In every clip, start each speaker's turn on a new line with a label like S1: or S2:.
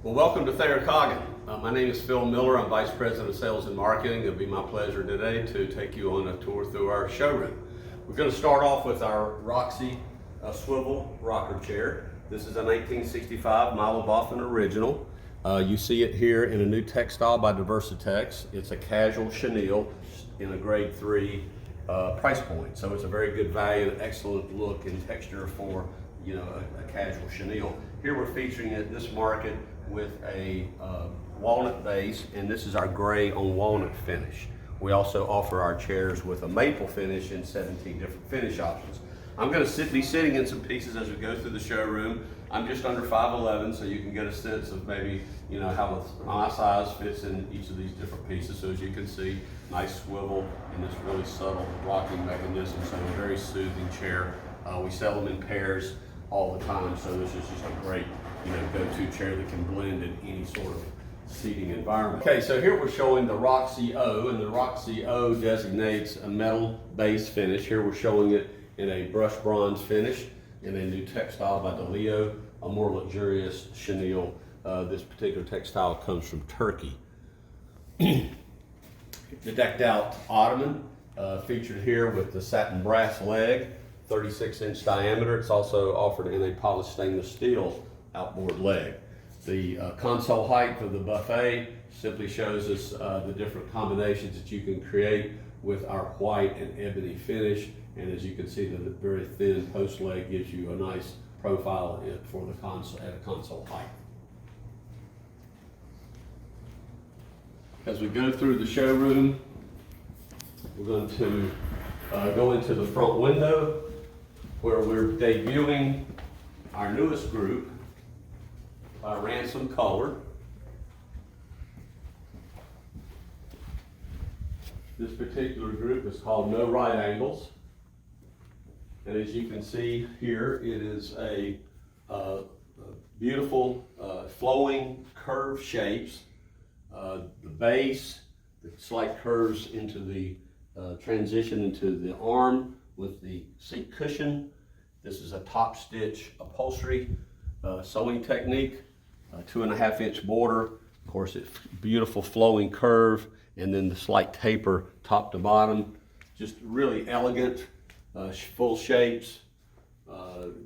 S1: Well, welcome to Thayer Coggin. My name is Phil Miller. I'm Vice President of Sales and Marketing. It'll be my pleasure today to take you on a tour through our showroom. We're going to start off with our Roxy swivel rocker chair. This is a 1965 Milo Boffman original. You see it here in a new textile by Diversitex. It's a casual chenille in a grade 3 price point. So it's a very good value and excellent look and texture for a casual chenille. Here we're featuring it this market with a walnut base, and this is our gray on walnut finish. We also offer our chairs with a maple finish and 17 different finish options. I'm going to be sitting in some pieces as we go through the showroom. I'm just under 5'11", so you can get a sense of maybe how my size fits in each of these different pieces. So as you can see, nice swivel and this really subtle rocking mechanism, so a very soothing chair. We sell them in pairs all the time, so this is just a great go-to chair that can blend in any sort of seating environment. Okay, so here we're showing the Roxy O, and the Roxy O designates a metal base finish. Here we're showing it in a brushed bronze finish in a new textile by DeLeo, a more luxurious chenille. This particular textile comes from Turkey. The decked out ottoman featured here with the satin brass leg, 36-inch diameter. It's also offered in a polished stainless steel outboard leg. The console height of the buffet simply shows us the different combinations that you can create with our white and ebony finish. And as you can see, the very thin post leg gives you a nice profile for the console at a console height. As we go through the showroom, we're going to go into the front window where we're debuting our newest group by Ransom Color. This particular group is called No Right Angles. And as you can see here, it is a beautiful flowing curved shapes. The base, the slight curves into the transition into the arm with the seat cushion. This is a top stitch upholstery sewing technique, 2.5-inch border. Of course, it's beautiful flowing curve, and then the slight taper top to bottom. Just really elegant, full shapes,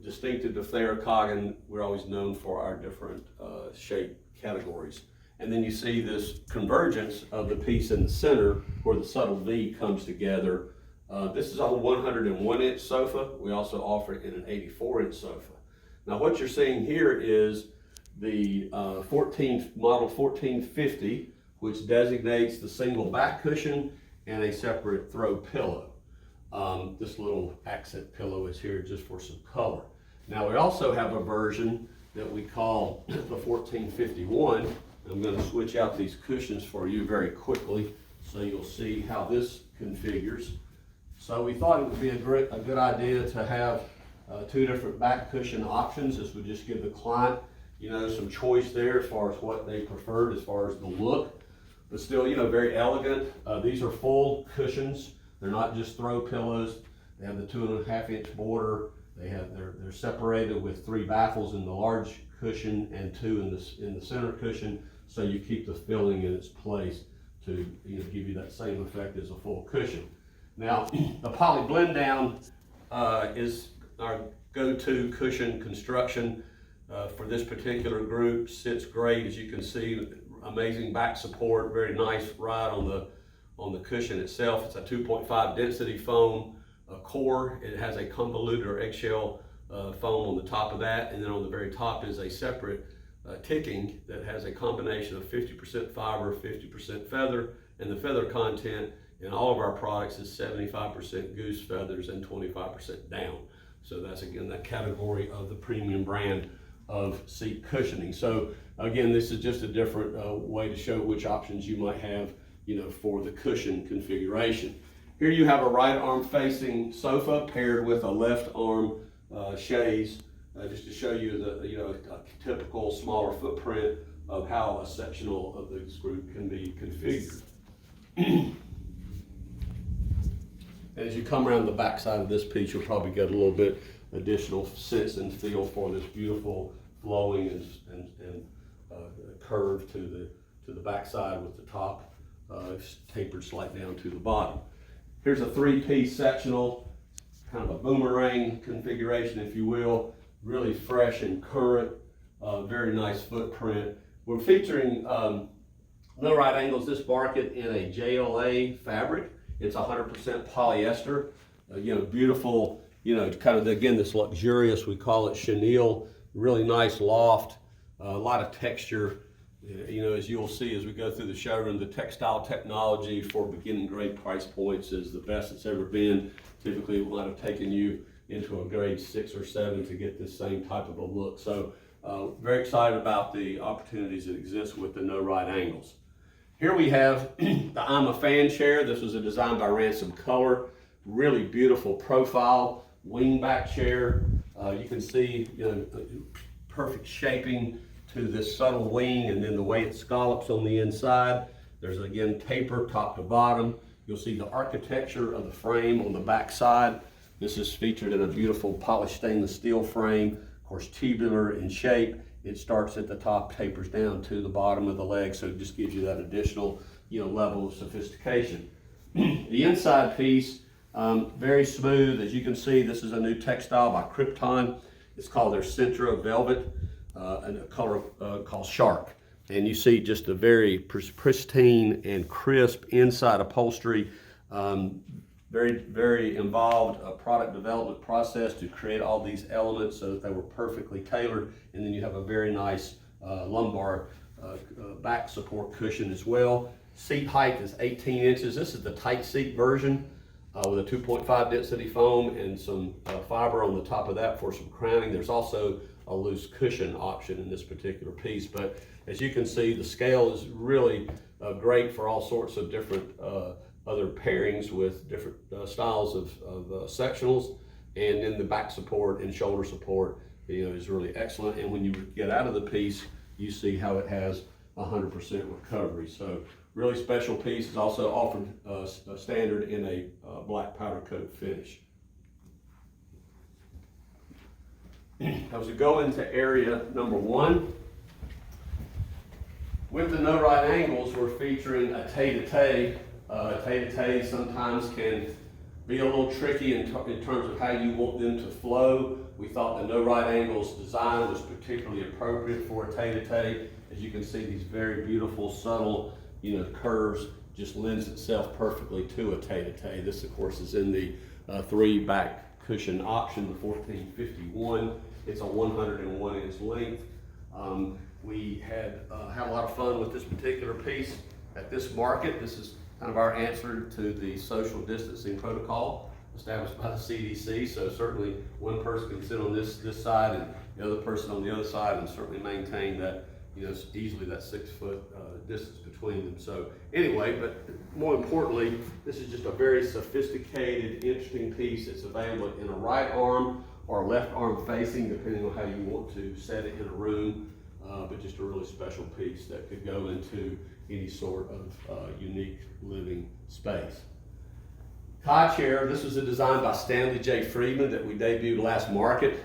S1: distinctive to Thayer Coggin. We're always known for our different shape categories. And then you see this convergence of the piece in the center where the subtle V comes together. This is a 101-inch sofa. We also offer it in an 84-inch sofa. Now what you're seeing here is the model 1450, which designates the single back cushion and a separate throw pillow. This little accent pillow is here just for some color. Now we also have a version that we call the 1451. I'm going to switch out these cushions for you very quickly so you'll see how this configures. So we thought it would be a good idea to have two different back cushion options. This would just give the client some choice there as far as what they preferred as far as the look, but still very elegant. These are full cushions. They're not just throw pillows. They have the 2.5-inch border. They're separated with 3 baffles in the large cushion and 2 in the center cushion, so you keep the filling in its place to give you that same effect as a full cushion. Now the poly blend down is our go-to cushion construction for this particular group. Sits great, as you can see, amazing back support, very nice ride on the cushion itself. It's a 2.5 density foam core. It has a convoluted or eggshell foam on the top of that, and then on the very top is a separate ticking that has a combination of 50% fiber, 50% feather, and the feather content in all of our products is 75% goose feathers and 25% down. So that's again that category of the premium brand of seat cushioning. So again, this is just a different way to show which options you might have for the cushion configuration. Here you have a right arm facing sofa paired with a left arm chaise, just to show you a typical smaller footprint of how a sectional of this group can be configured. As you come around the back side of this piece, you'll probably get a little bit additional sense and feel for this beautiful flowing and curve to the backside with the top tapered slight down to the bottom. Here's a 3-piece sectional, kind of a boomerang configuration, if you will. Really fresh and current, very nice footprint. We're featuring no right angles this market in a JLA fabric. It's 100% polyester. Beautiful, kind of, again, this luxurious, we call it chenille, really nice loft, a lot of texture. As you'll see as we go through the showroom, the textile technology for beginning grade price points is the best it's ever been. Typically, it might have taken you into a grade 6 or 7 to get this same type of a look. So very excited about the opportunities that exist with the no right angles. Here we have the I'm a Fan chair. This was a design by Ransom Color. Really beautiful profile, wing back chair. You can see perfect shaping to this subtle wing, and then the way it scallops on the inside. There's again taper top to bottom. You'll see the architecture of the frame on the back side. This is featured in a beautiful polished stainless steel frame, of course tubular in shape. It starts at the top, tapers down to the bottom of the leg, so it just gives you that additional level of sophistication. The inside piece, very smooth. As you can see, this is a new textile by Krypton. It's called their Centra Velvet, and a color called Shark. And you see just a very pristine and crisp inside upholstery. Very, very involved product development process to create all these elements so that they were perfectly tailored. And then you have a very nice lumbar back support cushion as well. Seat height is 18 inches. This is the tight seat version with a 2.5 density foam and some fiber on the top of that for some crowning. There's also a loose cushion option in this particular piece. But as you can see, the scale is really great for all sorts of different other pairings with different styles of sectionals. And then the back support and shoulder support is really excellent. And when you get out of the piece, you see how it has 100% recovery. So really special piece. Is also offered standard in a black powder coat finish. As we go into area number 1, with the no right angles, we're featuring a tay-to-tay. Tay-to-tay sometimes can be a little tricky in terms of how you want them to flow. We thought the no right angles design was particularly appropriate for a tay-to-tay. As you can see, these very beautiful, subtle, curves just lends itself perfectly to a tay-to-tay. This, of course, is in the 3 back cushion option, the 1451. It's a 101 inch length. We had a lot of fun with this particular piece at this market. This is kind of our answer to the social distancing protocol established by the CDC. So certainly one person can sit on this side and the other person on the other side, and certainly maintain that easily that 6 foot distance between them. So anyway, but more importantly, this is just a very sophisticated, interesting piece. It's available in a right arm or left arm facing, depending on how you want to set it in a room. But just a really special piece that could go into any sort of unique living space. Tie chair, this was a design by Stanley J. Friedman that we debuted last market.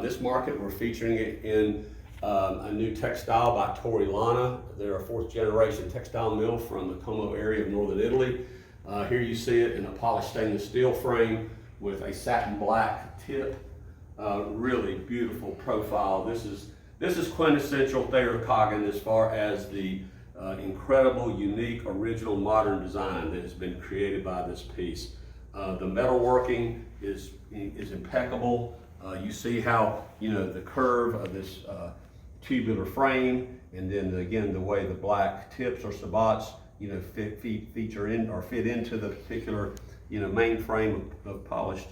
S1: This market, we're featuring it in a new textile by Torriolana. They're a 4th generation textile mill from the Como area of northern Italy. Here you see it in a polished stainless steel frame with a satin black tip. Really beautiful profile. This is quintessential Thayer Coggin as far as the incredible, unique, original, modern design that has been created by this piece. The metalworking is impeccable. You see how the curve of this tubular frame, and then again the way the black tips or sabots feature in or fit into the particular main frame of polished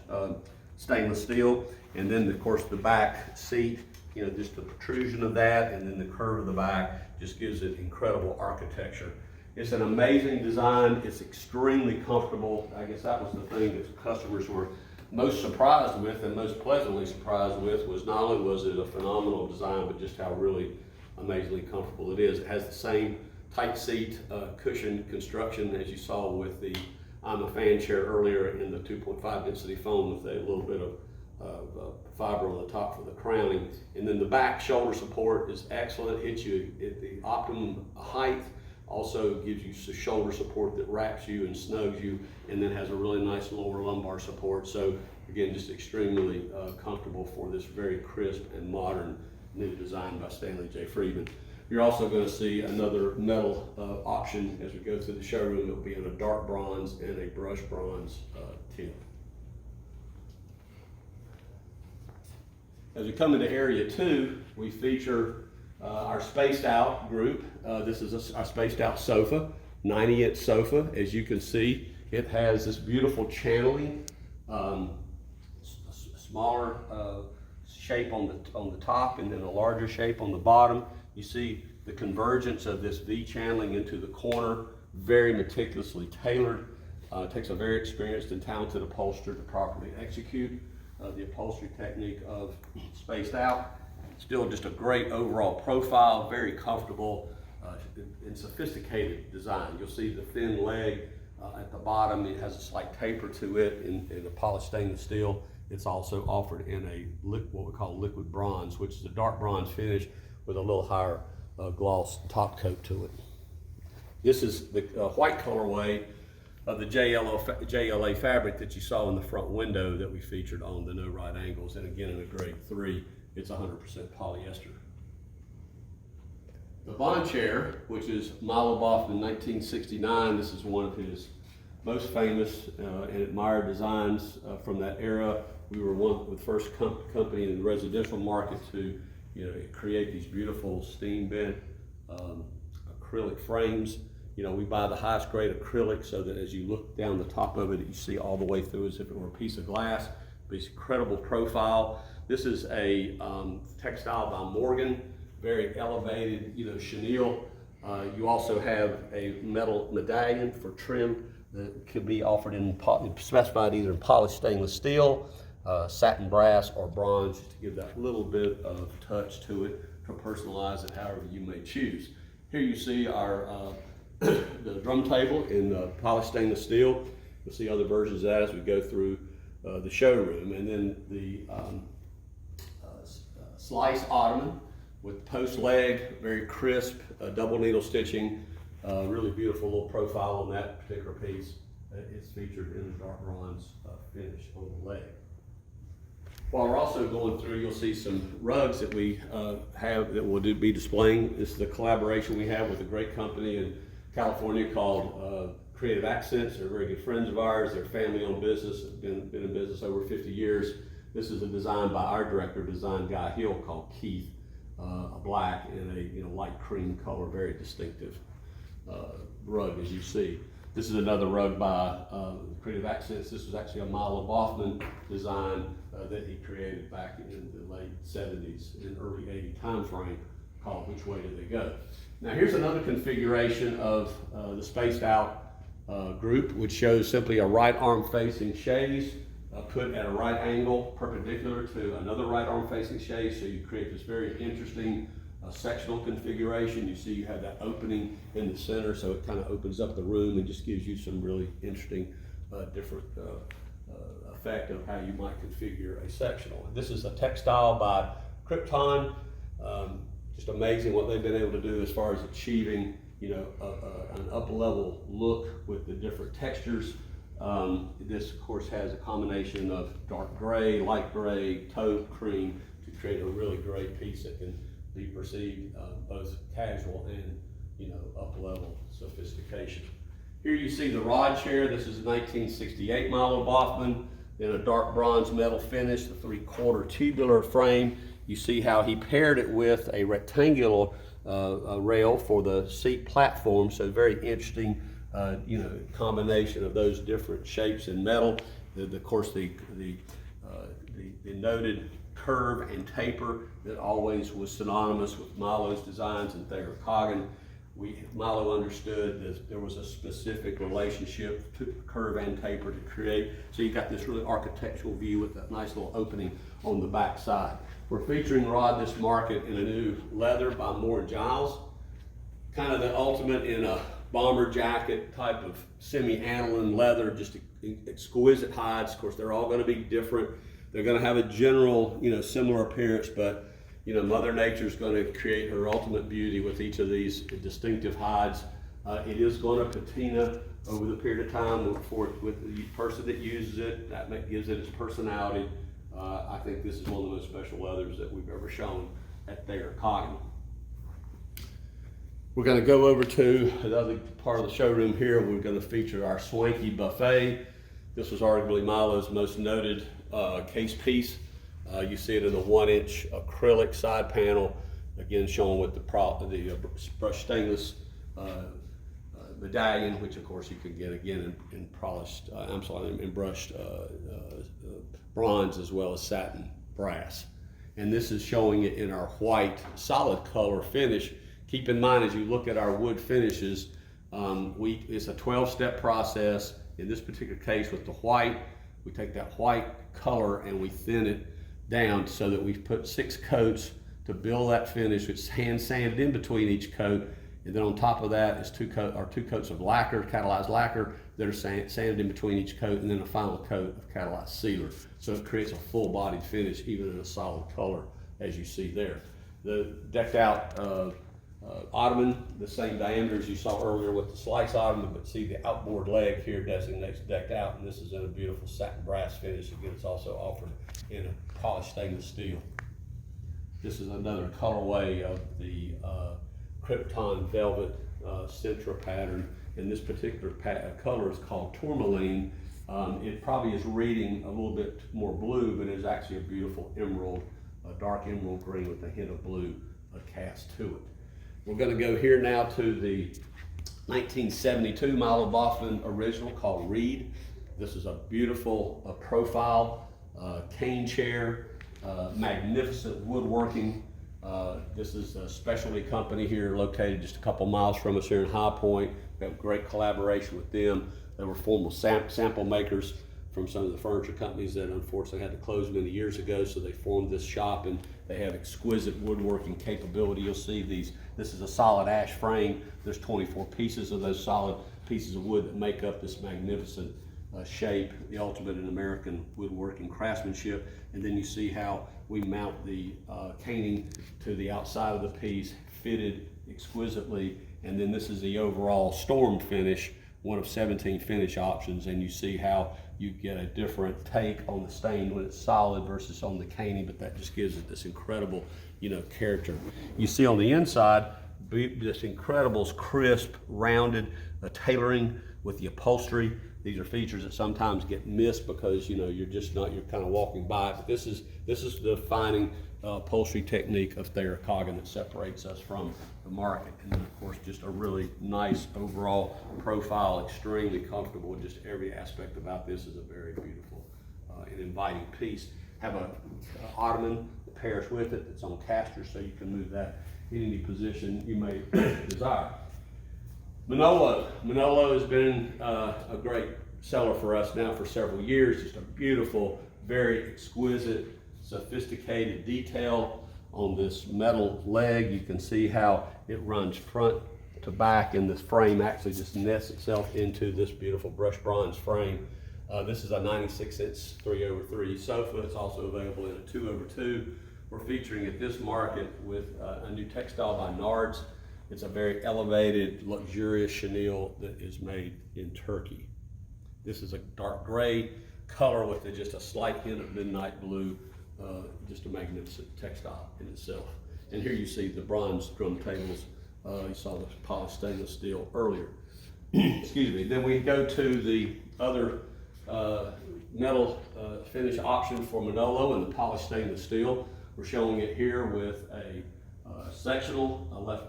S1: stainless steel, and then of course the back seat. Just the protrusion of that, and then the curve of the back just gives it incredible architecture. It's an amazing design. It's extremely comfortable. I guess that was the thing that customers were most surprised with and most pleasantly surprised with, was not only was it a phenomenal design, but just how really amazingly comfortable it is. It has the same tight seat cushion construction as you saw with the I'm a Fan chair earlier in the 2.5 density foam, with a little bit of fiber on the top for the crowning. And then the back shoulder support is excellent, hits you at the optimum height, also gives you shoulder support that wraps you and snugs you, and then has a really nice lower lumbar support. So again, just extremely comfortable for this very crisp and modern new design by Stanley J. Friedman. You're also going to see another metal option as we go through the showroom. It'll be in a dark bronze and a brushed bronze tint. As we come into area 2, we feature our spaced out group. This is our spaced out sofa, 90-inch sofa. As you can see, it has this beautiful channeling, smaller shape on the top and then a larger shape on the bottom. You see the convergence of this V channeling into the corner, very meticulously tailored. It takes a very experienced and talented upholsterer to properly execute the upholstery technique of spaced out. Still just a great overall profile, very comfortable and sophisticated design. You'll see the thin leg at the bottom. It has a slight taper to it in a polished stainless steel. It's also offered in a what we call liquid bronze, which is a dark bronze finish with a little higher gloss top coat to it. This is the white colorway of the JLA fabric that you saw in the front window that we featured on the no right angles, and again in a grade 3, it's 100% polyester. The Bond chair, which is Milo Boffman 1969, this is one of his most famous and admired designs from that era. We were one of the first company in the residential market to create these beautiful steam bent acrylic frames. We buy the highest grade acrylic so that as you look down the top of it, you see all the way through as if it were a piece of glass. This incredible profile. This is a textile by Morgan, very elevated, chenille. You also have a metal medallion for trim that could be offered specified either in polished stainless steel, satin brass, or bronze, just to give that little bit of touch to it, to personalize it however you may choose. Here you see our the drum table in polished stainless steel. You'll see other versions of that as we go through the showroom. And then the slice ottoman with post leg, very crisp, double needle stitching, really beautiful little profile on that particular piece. It's featured in the dark bronze finish on the leg. While we're also going through, you'll see some rugs that we have that we'll be displaying. This is a collaboration we have with a great company in California called Creative Accents. They're very good friends of ours. They're family-owned business, been in business over 50 years. This is a design by our director, design Guy Hill, called Keith, a black and a light cream color, very distinctive rug as you see. This is another rug by Creative Accents. This was actually a Milo Boffman design that he created back in the late 70s and early 80 time frame, called Which Way Do They Go? Now here's another configuration of the spaced out group, which shows simply a right arm facing chaise put at a right angle perpendicular to another right arm facing chaise. So you create this very interesting sectional configuration. You see you have that opening in the center, so it kind of opens up the room and just gives you some really interesting different effect of how you might configure a sectional. This is a textile by Krypton. Just amazing what they've been able to do as far as achieving, an up-level look with the different textures. This, of course, has a combination of dark gray, light gray, taupe, cream to create a really great piece that can be perceived both casual and, up-level sophistication. Here you see the rod chair. This is a 1968 Milo Boffman in a dark bronze metal finish, the 3/4 tubular frame. You see how he paired it with a rectangular rail for the seat platform. So very interesting, combination of those different shapes in metal. Of course, the noted curve and taper that always was synonymous with Milo's designs and Thayer Coggin. Milo understood that there was a specific relationship to curve and taper to create. So you got this really architectural view with that nice little opening on the back side. We're featuring Rod this market in a new leather by Moore & Giles. Kind of the ultimate in a bomber jacket type of semi-aniline leather, just exquisite hides. Of course, they're all going to be different. They're going to have a general, similar appearance, but Mother Nature's going to create her ultimate beauty with each of these distinctive hides. It is going to patina over the period of time with the person that uses it. That gives it its personality. I think this is one of the most special leathers that we've ever shown at Thayer Coggin. We're going to go over to the other part of the showroom here. We're going to feature our Swanky buffet. This was arguably Milo's most noted case piece. You see it in the 1-inch acrylic side panel, again shown with the brushed stainless medallion, which of course you can get again in polished, in brushed bronze as well as satin brass. And this is showing it in our white solid color finish. Keep in mind as you look at our wood finishes, it's a 12-step process. In this particular case with the white, we take that white color and we thin it down so that we've put 6 coats to build that finish. It's hand sanded in between each coat, and then on top of that is 2 coats of lacquer, catalyzed lacquer, that are sanded in between each coat, and then a final coat of catalyzed sealer. So it creates a full-bodied finish even in a solid color as you see there. The decked out ottoman, the same diameter as you saw earlier with the slice ottoman, but see the outboard leg here designates decked out, and this is in a beautiful satin brass finish. Again, it's also offered in a polished stainless steel. This is another colorway of the Krypton velvet Centra pattern, and this particular color is called tourmaline. It probably is reading a little bit more blue, but it is actually a beautiful emerald, a dark emerald green with a hint of blue cast to it. We're going to go here now to the 1972 Milo Boffman original called Reed. This is a beautiful profile cane chair, magnificent woodworking. This is a specialty company here located just a couple miles from us here in High Point. We have great collaboration with them. They were former sample makers from some of the furniture companies that unfortunately had to close many years ago, so they formed this shop, and they have exquisite woodworking capability. You'll see this is a solid ash frame. There's 24 pieces of those solid pieces of wood that make up this magnificent shape, the ultimate in American woodworking craftsmanship. And then you see how we mount the caning to the outside of the piece, fitted exquisitely. And then this is the overall storm finish, one of 17 finish options, and you see how you get a different take on the stain when it's solid versus on the caning, but that just gives it this incredible, character. You see on the inside, this incredible crisp, rounded tailoring with the upholstery. These are features that sometimes get missed because you're kind of walking by it. But this is the defining upholstery technique of Thayer Coggin that separates us from the market. And then of course just a really nice overall profile, extremely comfortable. Just every aspect about this is a very beautiful and inviting piece. Have a ottoman that pairs with it that's on casters, so you can move that in any position you may desire. Manolo has been a great seller for us now for several years. Just a beautiful, very exquisite, sophisticated detail on this metal leg. You can see how it runs front to back, and this frame actually just nests itself into this beautiful brushed bronze frame. This is a 96-inch 3/3 sofa. It's also available in a 2/2. We're featuring at this market with a new textile by Nards. It's a very elevated, luxurious chenille that is made in Turkey. This is a dark gray color with just a slight hint of midnight blue. Just a magnificent textile in itself. And here you see the bronze drum tables. You saw the polished stainless steel earlier. Excuse me. Then we go to the other metal finish option for Manolo and the polished stainless steel. We're showing it here with a sectional, left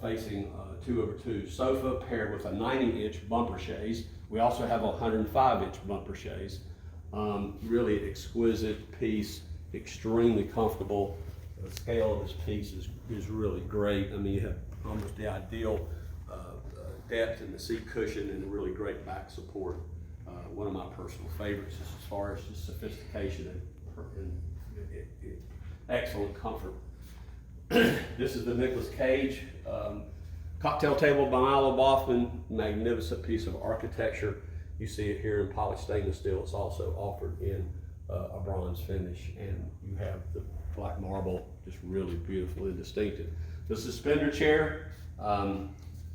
S1: facing 2/2 sofa paired with a 90-inch bumper chaise. We also have a 105-inch bumper chaise. Really exquisite piece, extremely comfortable. The scale of this piece is really great. I mean, you have almost the ideal depth in the seat cushion and a really great back support. One of my personal favorites as far as just sophistication and excellent comfort. This is the Nicolas Cage cocktail table by Milo Boffman. Magnificent piece of architecture. You see it here in polished stainless steel. It's also offered in a bronze finish, and you have the black marble, just really beautiful and distinctive. The Suspender chair,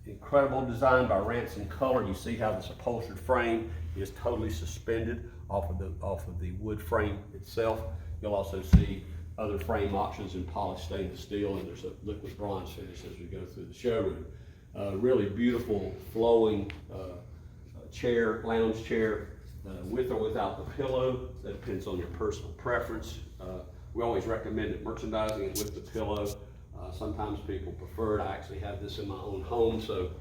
S1: incredible design by Ransom Color. You see how this upholstered frame is totally suspended off of the wood frame itself. You'll also see other frame options in polished stainless steel, and there's a liquid bronze finish as we go through the showroom. Really beautiful flowing chair, lounge chair, with or without the pillow. That depends on your personal preference. We always recommend it merchandising it with the pillow. Sometimes people prefer it. I actually have this in my own home, so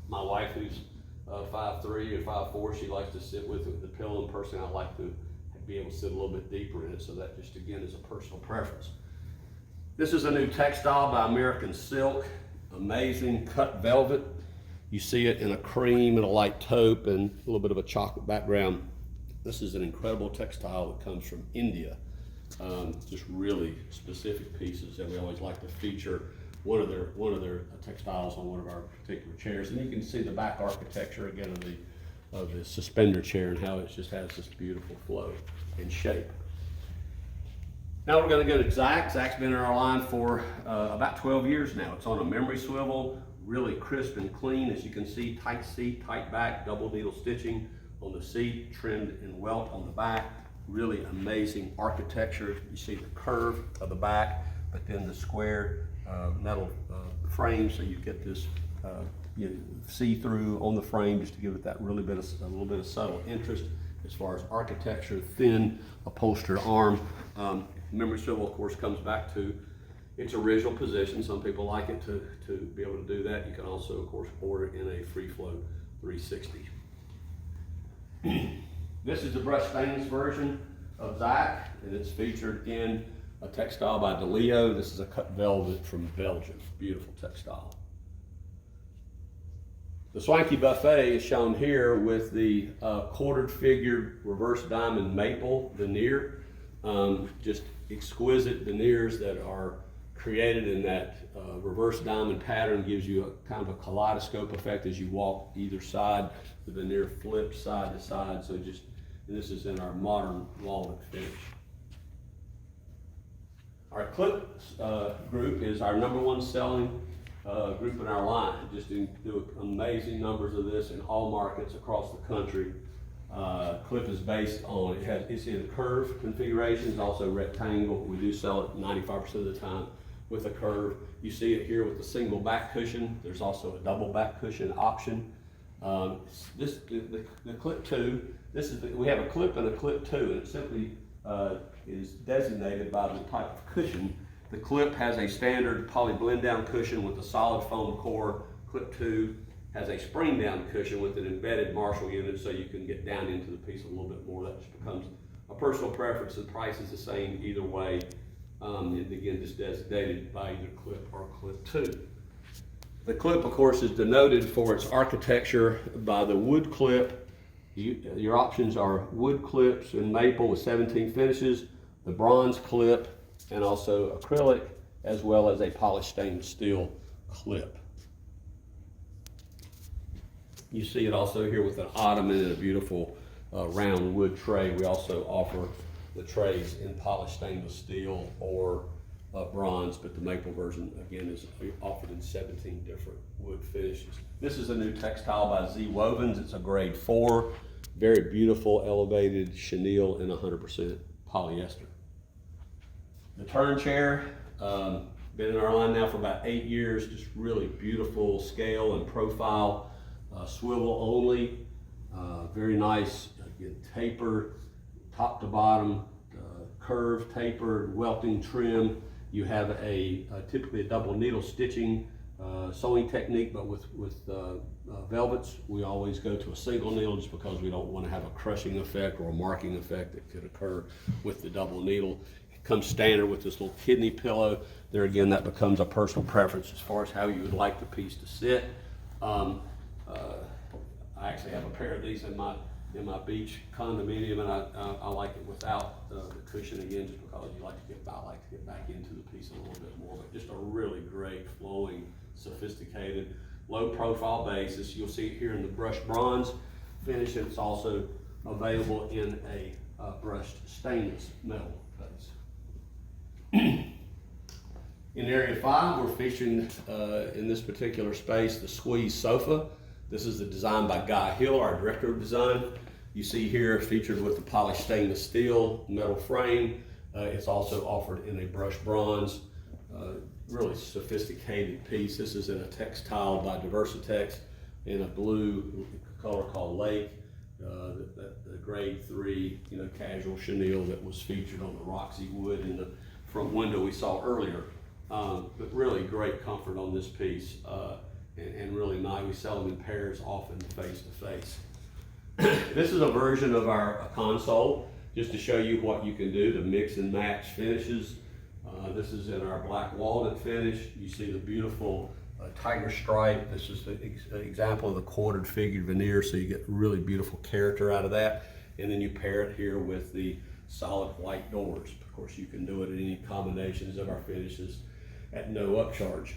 S1: my wife, who's 5'3" or 5'4", she likes to sit with the pillow. And personally, I like to be able to sit a little bit deeper in it, so that just again is a personal preference. This is a new textile by American Silk. Amazing cut velvet. You see it in a cream and a light taupe and a little bit of a chocolate background. This is an incredible textile that comes from India. Just really specific pieces, and we always like to feature one of their textiles on one of our particular chairs. And you can see the back architecture again of the Suspender chair and how it just has this beautiful flow and shape. Now we're going to go to Zach. Zach's been in our line for about 12 years now. It's on a memory swivel, really crisp and clean. As you can see, tight seat, tight back, double needle stitching on the seat, trimmed in welt on the back. Really amazing architecture. You see the curve of the back, but then the square metal frame, so you get this see-through on the frame, just to give it that a little bit of subtle interest as far as architecture. Thin upholstered arm. Memory swivel, of course, comes back to its original position. Some people like it to be able to do that. You can also, of course, order it in a free flow 360. This is the brushed stainless version of Zach, and it's featured in a textile by DeLeo. This is a cut velvet from Belgium. Beautiful textile. The Swanky buffet is shown here with the quartered figured reverse diamond maple veneer. Just exquisite veneers that are created in that reverse diamond pattern. Gives you a kind of a kaleidoscope effect as you walk either side. The veneer flips side to side, so just, and this is in our modern walnut finish. Our clip group is our #1 selling group in our line. Just do amazing numbers of this in all markets across the country. Clip is based on, it's in curve configurations, also rectangle. We do sell it 95% of the time with a curve. You see it here with the single back cushion. There's also a double back cushion option. The clip 2, we have a clip and a clip 2, and it simply is designated by the type of cushion. The clip has a standard poly blend down cushion with a solid foam core. Clip 2 has a spring down cushion with an embedded Marshall unit, so you can get down into the piece a little bit more. That just becomes a personal preference. The price is the same either way. And again, just designated by either clip or clip 2. The clip, of course, is denoted for its architecture by the wood clip. Your options are wood clips in maple with 17 finishes, the bronze clip, and also acrylic, as well as a polished stainless steel clip. You see it also here with an ottoman and a beautiful round wood tray. We also offer the trays in polished stainless steel or bronze, but the maple version again is offered in 17 different wood finishes. This is a new textile by Z Wovens. It's a grade 4, very beautiful elevated chenille and 100% polyester. The turn chair, been in our line now for about 8 years. Just really beautiful scale and profile, swivel only, very nice. Again, taper top to bottom, curved, tapered, welting trim. You have typically a double needle stitching sewing technique, but with velvets, we always go to a single needle just because we don't want to have a crushing effect or a marking effect that could occur with the double needle. It comes standard with this little kidney pillow. There again, that becomes a personal preference as far as how you would like the piece to sit. I actually have a pair of these in my beach condominium, and I like it without the cushion again, just because you like to get back into the piece a little bit more. But just a really great flowing, sophisticated, low profile basis. You'll see it here in the brushed bronze finish. It's also available in a brushed stainless metal base. In Area 5, we're featuring in this particular space the squeeze sofa. This is the design by Guy Hill, our director of design. You see here featured with the polished stainless steel metal frame. It's also offered in a brushed bronze, really sophisticated piece. This is in a textile by Diversitex in a blue color called Lake, the grade 3, casual chenille that was featured on the Roxy wood in the front window we saw earlier. But really great comfort on this piece, and really nice. We sell them in pairs, often face to face. This is a version of our console, just to show you what you can do to mix and match finishes. This is in our black walnut finish. You see the beautiful tiger stripe. This is the example of the quartered figured veneer, so you get really beautiful character out of that. And then you pair it here with the solid white doors. Of course, you can do it in any combinations of our finishes at no upcharge.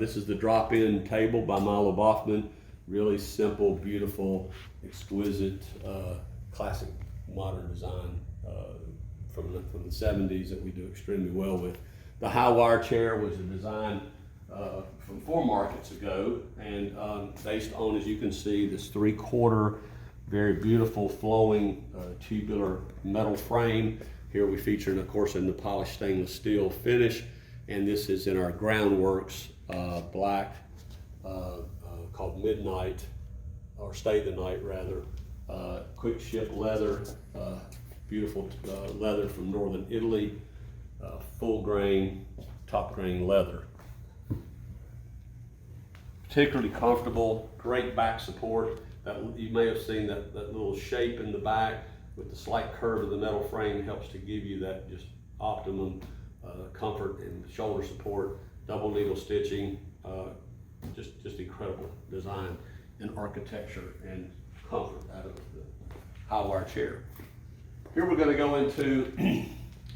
S1: This is the drop-in table by Milo Boffman. Really simple, beautiful, exquisite, classic modern design from the 70s that we do extremely well with. The high wire chair was a design from 4 markets ago, and based on, as you can see, this 3/4 very beautiful flowing tubular metal frame. Here we feature, of course, in the polished stainless steel finish, and this is in our Groundworks black called Midnight, or Stay the Night rather. Quick ship leather, beautiful leather from northern Italy, full grain, top grain leather. Particularly comfortable, great back support. You may have seen that little shape in the back with the slight curve of the metal frame helps to give you that just optimum comfort and shoulder support. Double needle stitching, just incredible design and architecture and comfort out of the high wire chair. Here we're going to go into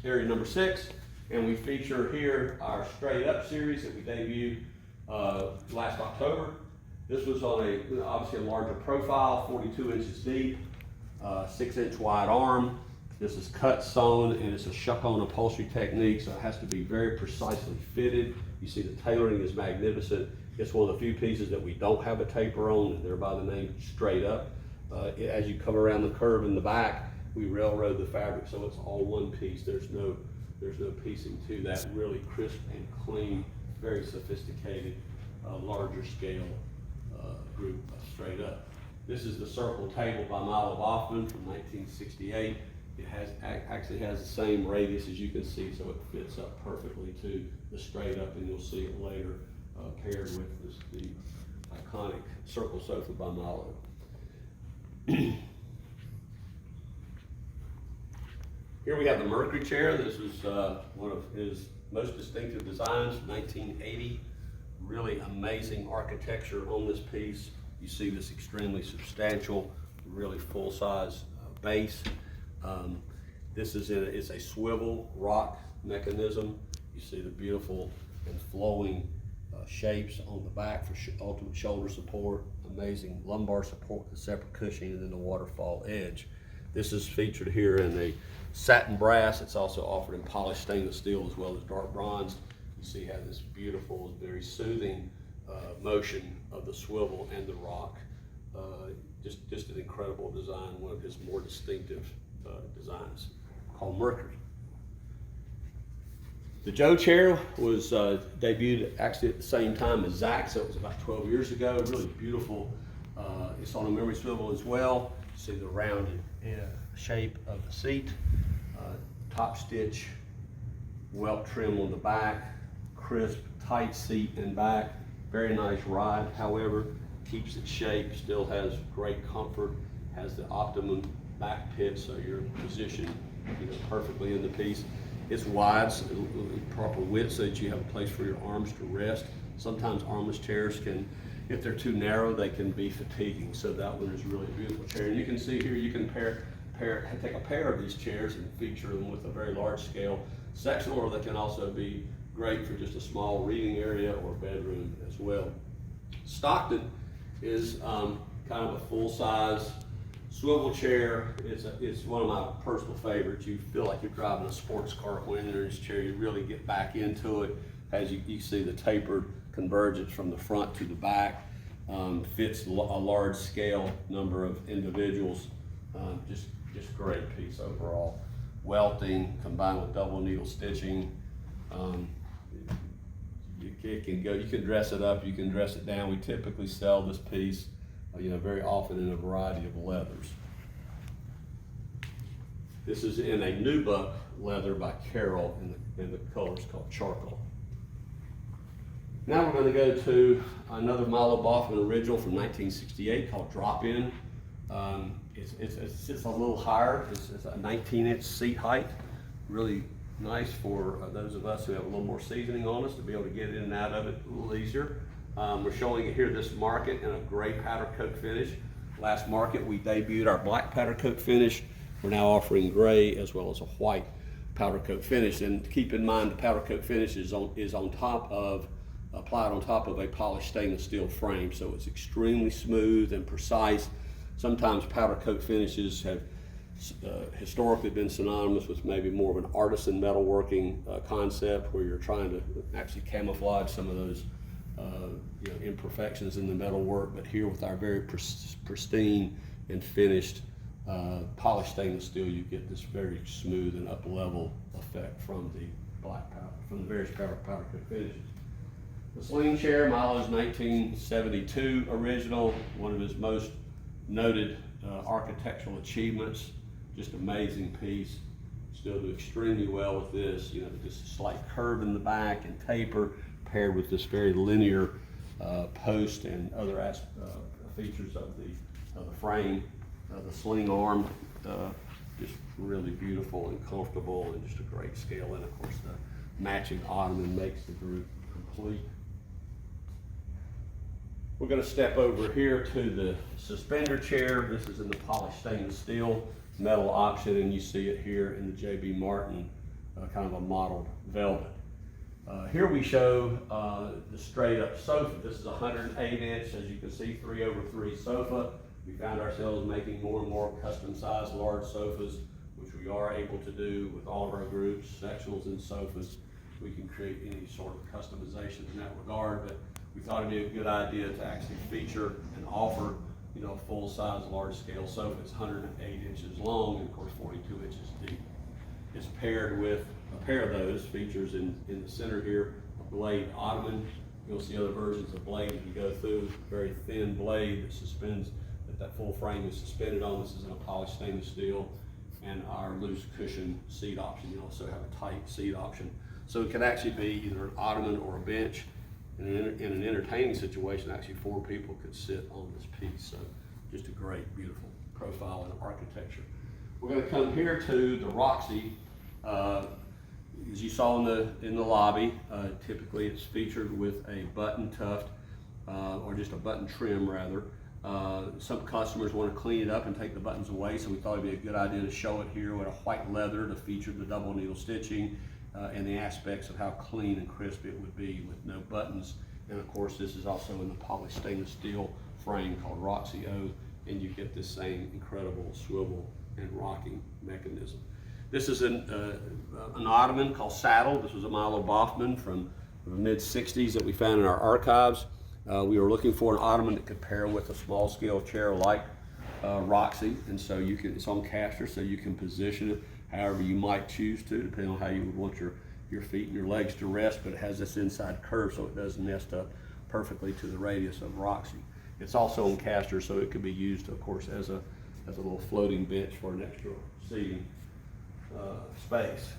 S1: area number 6, and we feature here our straight up series that we debuted last October. This was on obviously a larger profile, 42 inches deep, 6-inch wide arm. This is cut sewn, and it's a shuck-on upholstery technique, so it has to be very precisely fitted. You see the tailoring is magnificent. It's one of the few pieces that we don't have a taper on, and they're by the name straight up. As you come around the curve in the back, we railroad the fabric, so it's all one piece. There's no piecing to that. Really crisp and clean, very sophisticated, larger scale group of straight up. This is the circle table by Milo Boffman from 1968. It actually has the same radius as you can see, so it fits up perfectly to the straight up, and you'll see it later paired with the iconic circle sofa by Milo. Here we have the Mercury chair. This is one of his most distinctive designs, 1980. Really amazing architecture on this piece. You see this extremely substantial, really full-size base. This is it's a swivel rock mechanism. You see the beautiful and flowing shapes on the back for ultimate shoulder support, amazing lumbar support, the separate cushioning, and then the waterfall edge. This is featured here in a satin brass. It's also offered in polished stainless steel as well as dark bronze. You see how this beautiful, very soothing motion of the swivel and the rock. Just an incredible design, one of his more distinctive designs, called Mercury. The Joe chair was debuted actually at the same time as Zach, so it was about 12 years ago. Really beautiful. It's on a memory swivel as well. You see the rounded shape of the seat, top stitch, welt trim on the back, crisp, tight seat and back. Very nice ride, however, keeps its shape, still has great comfort, has the optimum back pitch, so you're positioned perfectly in the piece. It's wide, so proper width, so that you have a place for your arms to rest. Sometimes armless chairs can, if they're too narrow, they can be fatiguing. So that one is really a beautiful chair. And you can see here, you can take a pair of these chairs and feature them with a very large scale sectional, or they can also be great for just a small reading area or bedroom as well. Stockton is kind of a full-size Swivel chair is one of my personal favorites. You feel like you're driving a sports car when you're in this chair. You really get back into it. As you see the tapered convergence from the front to the back. Fits a large scale number of individuals. Just great piece overall. Welting combined with double needle stitching. You can dress it up, you can dress it down. We typically sell this piece very often in a variety of leathers. This is in a nubuck leather by Carroll, and the color is called charcoal. Now we're going to go to another Milo Boffman original from 1968 called Drop In. It's a little higher. It's a 19-inch seat height. Really nice for those of us who have a little more seasoning on us to be able to get in and out of it a little easier. We're showing it here this market in a gray powder coat finish. Last market we debuted our black powder coat finish. We're now offering gray as well as a white powder coat finish. And keep in mind the powder coat finish is applied on top of a polished stainless steel frame, so it's extremely smooth and precise. Sometimes powder coat finishes have historically been synonymous with maybe more of an artisan metalworking concept, where you're trying to actually camouflage some of those imperfections in the metalwork. But here, with our very pristine and finished polished stainless steel, you get this very smooth and up-level effect from the black powder, from the various powder coat finishes. The sling chair, Milo's 1972 original, one of his most noted architectural achievements. Just amazing piece. Still do extremely well with this. Just a slight curve in the back and taper, paired with this very linear post and other features of the frame. The sling arm, just really beautiful and comfortable, and just a great scale. And of course, the matching ottoman makes the group complete. We're going to step over here to the suspender chair. This is in the polished stainless steel metal option, and you see it here in the J.B. Martin kind of a mottled velvet. Here we show the straight up sofa. This is a 108-inch, as you can see, 3/3 sofa. We found ourselves making more and more custom sized large sofas, which we are able to do with all of our groups, sectionals and sofas. We can create any sort of customization in that regard, but we thought it'd be a good idea to actually feature and offer, a full-size, large-scale sofa. It's 108 inches long and, of course, 42 inches deep. It's paired with a pair of those features in the center here, a blade ottoman. You'll see other versions of blade as you go through. Very thin blade that suspends, that full frame is suspended on. This is in a polished stainless steel, and our loose cushion seat option. You also have a tight seat option. So it can actually be either an ottoman or a bench. In an entertaining situation, actually 4 people could sit on this piece. So just a great, beautiful profile and architecture. We're going to come here to the Roxy. As you saw in the lobby, typically it's featured with a button tuft, or just a button trim rather. Some customers want to clean it up and take the buttons away, so we thought it'd be a good idea to show it here with a white leather to feature the double needle stitching and the aspects of how clean and crisp it would be with no buttons. And of course, this is also in the polished stainless steel frame called Roxy O, and you get this same incredible swivel and rocking mechanism. This is an ottoman called Saddle. This was a Milo Boffman from the mid-60s that we found in our archives. We were looking for an ottoman that could pair with a small scale chair like Roxy, and so it's on caster, so you can position it however you might choose to, depending on how you would want your feet and your legs to rest, but it has this inside curve so it doesn't nest up perfectly to the radius of Roxy. It's also on caster, so it could be used, of course, as a little floating bench for an extra seating space.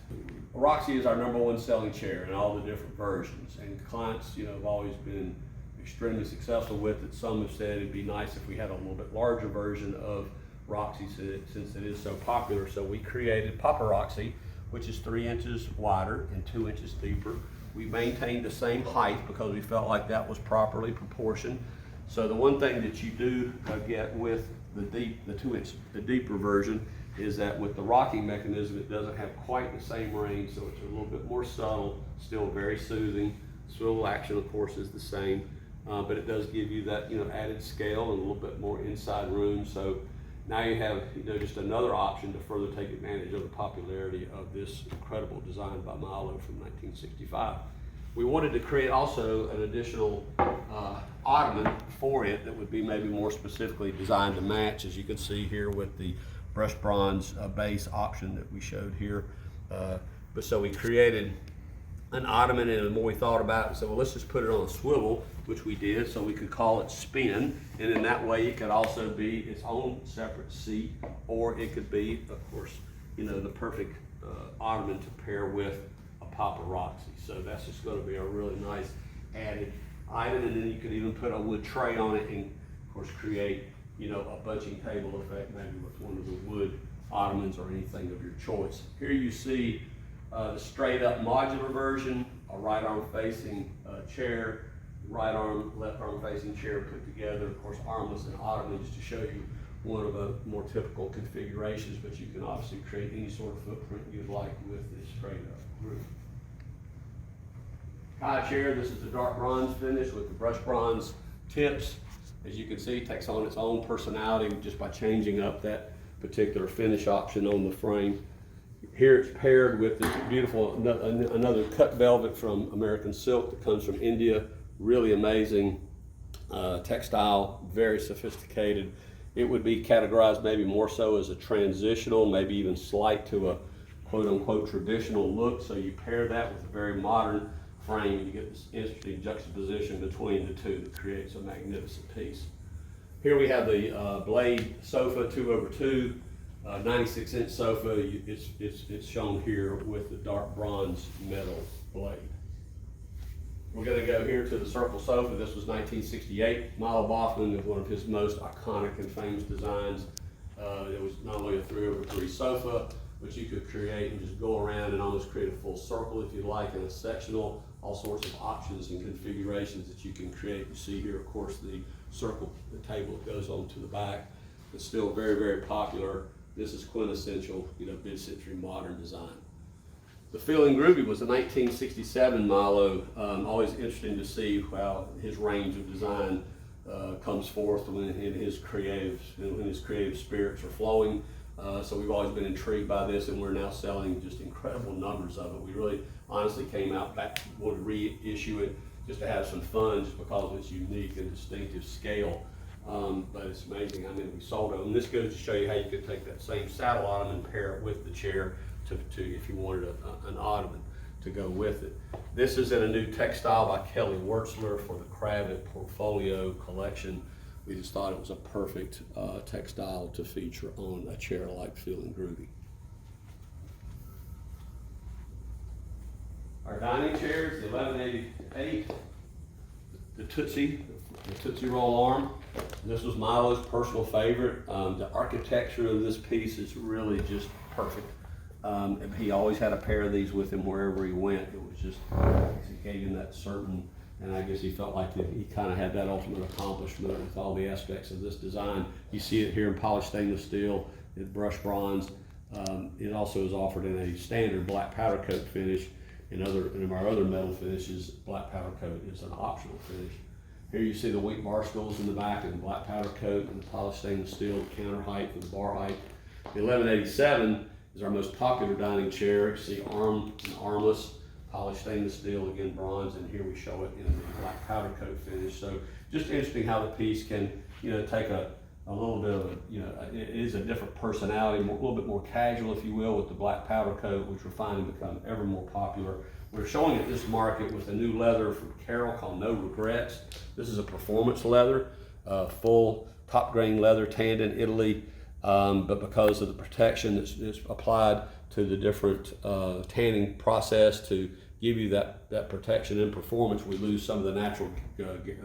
S1: Roxy is our #1 selling chair in all the different versions, and clients, have always been extremely successful with it. Some have said it'd be nice if we had a little bit larger version of Roxy since it is so popular. So we created Papa Roxy, which is 3 inches wider and 2 inches deeper. We maintained the same height because we felt like that was properly proportioned. So the one thing that you do get with the deeper version is that with the rocking mechanism, it doesn't have quite the same range, so it's a little bit more subtle, still very soothing. Swivel action, of course, is the same, but it does give you that added scale and a little bit more inside room. So now you have, you know, just another option to further take advantage of the popularity of this incredible design by Milo from 1965. We wanted to create also an additional ottoman for it that would be maybe more specifically designed to match, as you can see here with the brushed bronze base option that we showed here. But so we created an ottoman, and the more we thought about it, we said, well, let's just put it on a swivel, which we did, so we could call it spin, and in that way it could also be its own separate seat, or it could be, of course, you know, the perfect ottoman to pair with a pop of Roxy. So that's just going to be a really nice added item, and then you could even put a wood tray on it and, of course, create, you know, a bunching table effect, maybe with one of the wood ottomans or anything of your choice. Here you see the straight up modular version, a right arm facing chair, right arm, left arm facing chair put together, of course armless and ottoman, just to show you one of the more typical configurations, but you can obviously create any sort of footprint you'd like with this straight up roof. High chair, this is the dark bronze finish with the brushed bronze tips. As you can see, it takes on its own personality just by changing up that particular finish option on the frame. Here it's paired with this beautiful, another cut velvet from American silk that comes from India. Really amazing textile, very sophisticated. It would be categorized maybe more so as a transitional, maybe even slight to a quote unquote traditional look. So you pair that with a very modern frame, you get this interesting juxtaposition between the two that creates a magnificent piece. Here we have the Blade sofa 2/2, 96-inch sofa. It's shown here with the dark bronze metal blade. We're going to go here to the circle sofa. This was 1968. Milo Boffman was one of his most iconic and famous designs. It was not only a 3/3 sofa, but you could create and just go around and almost create a full circle if you like, in a sectional, all sorts of options and configurations that you can create. You see here, of course, the circle, the table that goes on to the back. It's still very, very popular. This is quintessential, you know, mid-century modern design. The Feeling Groovy was a 1967 Milo. Always interesting to see how his range of design comes forth when his creative spirits are flowing. So we've always been intrigued by this, and we're now selling just incredible numbers of it. We really honestly came out back, wanted to reissue it just to have some fun, just because of its unique and distinctive scale. But it's amazing how many we sold of them. This goes to show you how you could take that same saddle ottoman and pair it with the chair to if you wanted an ottoman to go with it. This is in a new textile by Kelly Wertzler for the Cravat Portfolio collection. We just thought it was a perfect textile to feature on a chair like Feeling Groovy. Our dining chairs, the 1188, the Tootsie Roll arm. This was Milo's personal favorite. The architecture of this piece is really just perfect. He always had a pair of these with him wherever he went. It was just, it gave him that certain, and I guess he felt like he kind of had that ultimate accomplishment with all the aspects of this design. You see it here in polished stainless steel, in brushed bronze. It also is offered in a standard black powder coat finish. In our other metal finishes, black powder coat is an optional finish. Here you see the wheat bar stools in the back and the black powder coat and the polished stainless steel counter height for the bar height. The 1187 is our most popular dining chair. You see arm and armless, polished stainless steel, again bronze, and here we show it in the black powder coat finish. So just interesting how the piece can, you know, take a little bit of a, you know, it is a different personality, a little bit more casual, if you will, with the black powder coat, which we're finding become ever more popular. We're showing at this market with a new leather from Carol called No Regrets. This is a performance leather, full top grain leather, tanned in Italy, but because of the protection that's applied to the different tanning process to give you that protection and performance, we lose some of the natural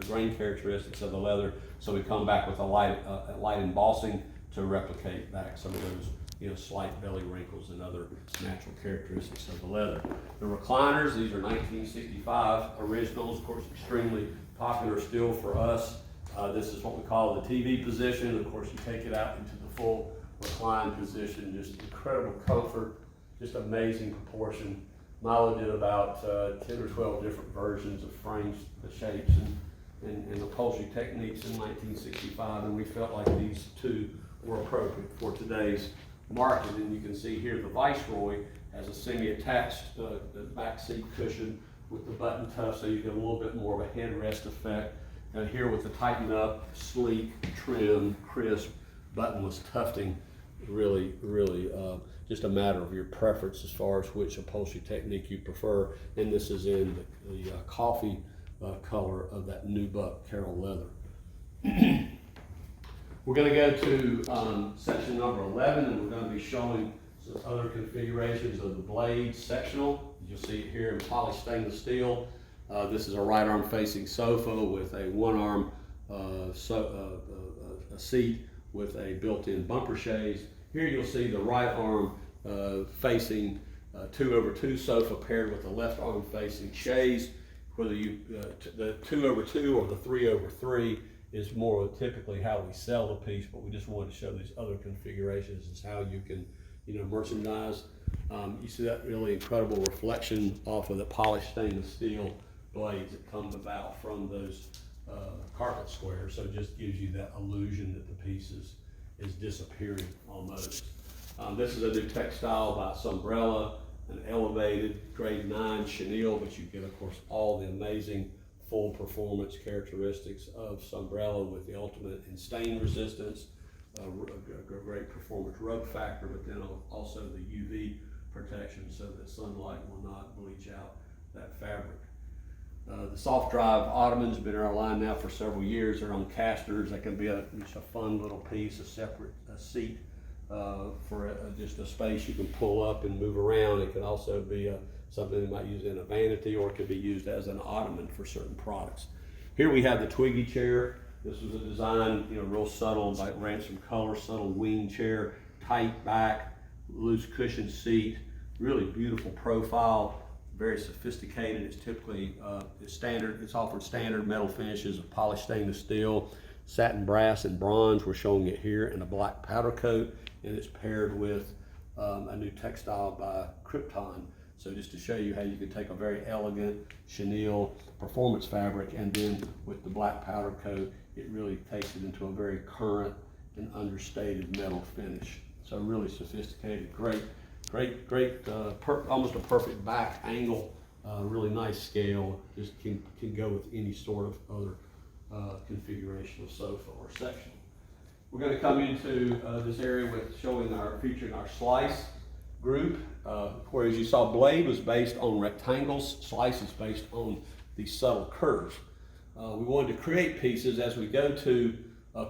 S1: grain characteristics of the leather. So we come back with a light embossing to replicate back some of those, you know, slight belly wrinkles and other natural characteristics of the leather. The recliners, these are 1965 originals, of course, extremely popular still for us. This is what we call the TV position. Of course, you take it out into the full recline position, just incredible comfort, just amazing proportion. Milo did about 10 or 12 different versions of frames, the shapes, and upholstery techniques in 1965, and we felt like these two were appropriate for today's market. And you can see here the Viceroy has a semi-attached back seat cushion with the button tuft, so you get a little bit more of a headrest effect. And here with the tightened up, sleek, trim, crisp, buttonless tufting, really just a matter of your preference as far as which upholstery technique you prefer. And this is in the coffee color of that nubuck Carol leather. We're going to go to section number 11, and we're going to be showing some other configurations of the blade sectional. You'll see it here in polished stainless steel. This is a right arm facing sofa with a one arm a seat with a built-in bumper chaise. Here you'll see the right arm facing 2/2 sofa paired with the left arm facing chaise. Whether you the 2/2 or the 3/3 is more typically how we sell the piece, but we just wanted to show these other configurations as how you can, merchandise. You see that really incredible reflection off of the polished stainless steel blades that come about from those carpet squares. So it just gives you that illusion that the piece is disappearing almost. This is a new textile by Sunbrella, an elevated grade 9 chenille, but you get, of course, all the amazing full performance characteristics of Sunbrella with the ultimate in stain resistance, a great performance rub factor, but then also the UV protection so that sunlight will not bleach out that fabric. The soft drive ottomans have been in our line now for several years. They're on casters. That can be just a fun little piece, a separate seat for just a space you can pull up and move around. It can also be something you might use in a vanity, or it could be used as an ottoman for certain products. Here we have the Twiggy chair. This was a design, real subtle, like ransom color, subtle wing chair, tight back, loose cushion seat, really beautiful profile, very sophisticated. It's typically it's offered standard metal finishes of polished stainless steel, satin brass and bronze. We're showing it here in a black powder coat, and it's paired with a new textile by Krypton. So just to show you how you can take a very elegant chenille performance fabric, and then with the black powder coat, it really takes it into a very current and understated metal finish. So really sophisticated, great, almost a perfect back angle, really nice scale. Just can go with any sort of other configuration of sofa or section. We're going to come into this area with featuring our slice group, where, as you saw, blade was based on rectangles, slice is based on these subtle curves. We wanted to create pieces as we go to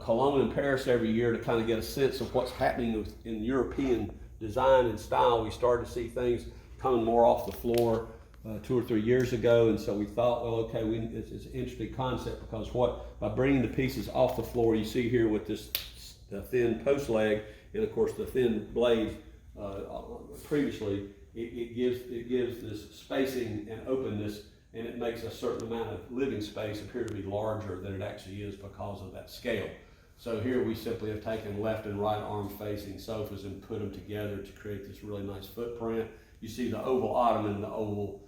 S1: Cologne and Paris every year to kind of get a sense of what's happening in European design and style. We started to see things coming more off the floor 2 or 3 years ago, and so we thought, well, okay, it's an interesting concept, because by bringing the pieces off the floor, you see here with this thin post leg, and of course the thin blade previously, it gives this spacing and openness, and it makes a certain amount of living space appear to be larger than it actually is because of that scale. So here we simply have taken left and right arm facing sofas and put them together to create this really nice footprint. You see the oval ottoman and the oval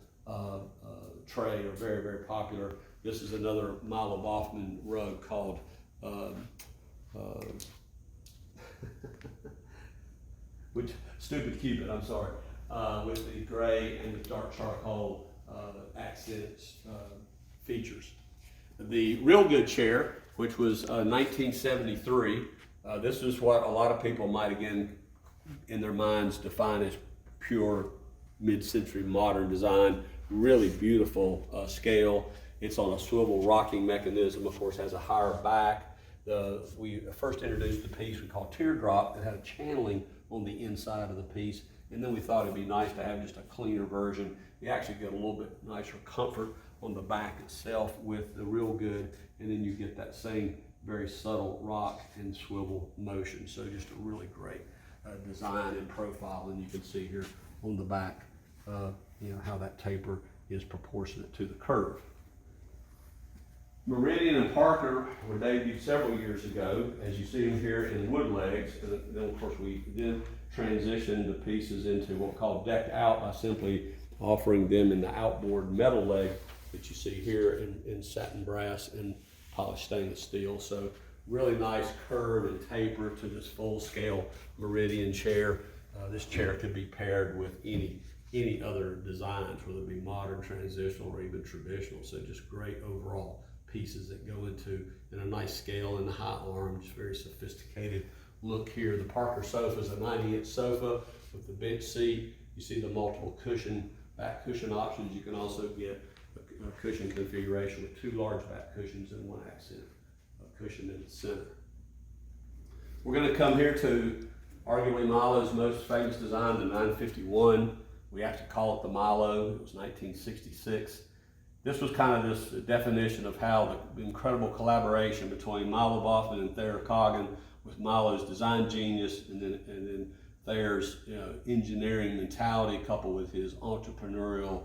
S1: tray are very, very popular. This is another Milo Boffman rug called which Stupid Cupid, I'm sorry, with the gray and the dark charcoal accents features. The Real Good chair, which was 1973, this is what a lot of people might, again, in their minds define as pure mid-century modern design. Really beautiful scale. It's on a swivel rocking mechanism, of course, has a higher back. We first introduced the piece we call Teardrop that had a channeling on the inside of the piece, and then we thought it'd be nice to have just a cleaner version. You actually get a little bit nicer comfort on the back itself with the Real Good, and then you get that same very subtle rock and swivel motion. So just a really great design and profile, and you can see here on the back how that taper is proportionate to the curve. Meridian and Parker were debuted several years ago, as you see them here in wood legs. And then, of course, we then transitioned the pieces into what we call decked out by simply offering them in the outboard metal leg that you see here in satin brass and polished stainless steel. So really nice curve and taper to this full scale Meridian chair. This chair could be paired with any other designs, whether it be modern, transitional, or even traditional. So just great overall pieces that go into, and a nice scale in the high arm, just very sophisticated look here. The Parker sofa is a 90-inch sofa with the bench seat. You see the multiple back cushion options. You can also get a cushion configuration with 2 large back cushions and 1 accent cushion in the center. We're going to come here to arguably Milo's most famous design, the 951. We have to call it the Milo. It was 1966. This was kind of this definition of how the incredible collaboration between Milo Boffman and Thayer Coggin, with Milo's design genius and then Thayer's engineering mentality, coupled with his entrepreneurial,